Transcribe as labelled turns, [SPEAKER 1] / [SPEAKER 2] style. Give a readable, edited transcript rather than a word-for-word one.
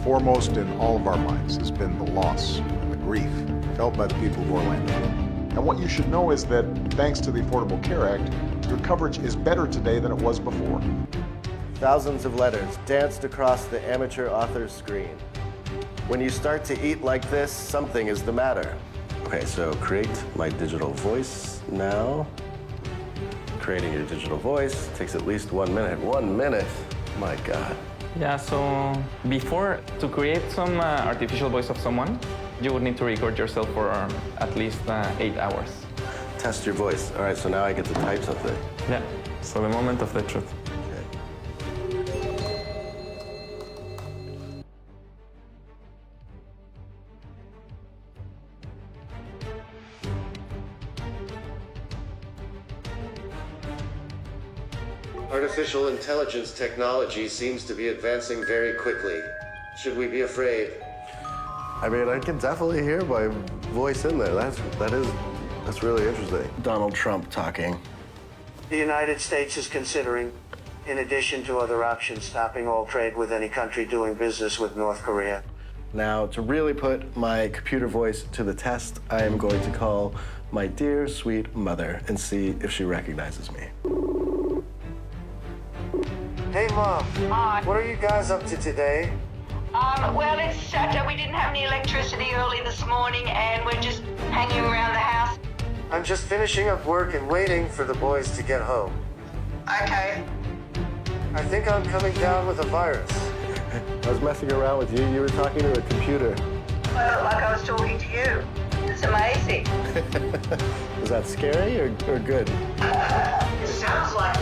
[SPEAKER 1] foremost in all of our minds has been the loss and the grief felt by the people of Orlando. And what you should know is that thanks to the Affordable Care Act, your coverage is better today than it was before.
[SPEAKER 2] Thousands of letters danced across the amateur author's screen. When you start to eat like this, something is the matter. Okay, so create my digital voice now. Creating your digital voice takes at least 1 minute. 1 minute? My God.
[SPEAKER 3] Yeah, so before, to create some artificial voice of someone, you would need to record yourself for at least 8 hours.
[SPEAKER 2] Test your voice. All right, so now I get to type something.
[SPEAKER 3] Yeah, so the moment of the truth.
[SPEAKER 2] Artificial intelligence technology seems to be advancing very quickly. Should we be afraid? I mean, I can definitely hear my voice in there. That's really interesting. Donald Trump talking.
[SPEAKER 4] The United States is considering, in addition to other options, stopping all trade with any country doing business with North Korea.
[SPEAKER 2] Now, to really put my computer voice to the test, I am going to call my dear, sweet mother and see if she recognizes me.
[SPEAKER 4] Hey, Mom.
[SPEAKER 5] Hi.
[SPEAKER 4] What are you guys up to today?
[SPEAKER 5] Well, it's Saturday. We didn't have any electricity early this morning, and we're just hanging around the house.
[SPEAKER 4] I'm just finishing up work and waiting for the boys to get home.
[SPEAKER 5] Okay.
[SPEAKER 4] I think I'm coming down with a virus.
[SPEAKER 2] I was messing around with you. You were talking to a computer.
[SPEAKER 5] Well, like I was talking to you. It's amazing.
[SPEAKER 2] Was that scary or good?
[SPEAKER 5] It sounds like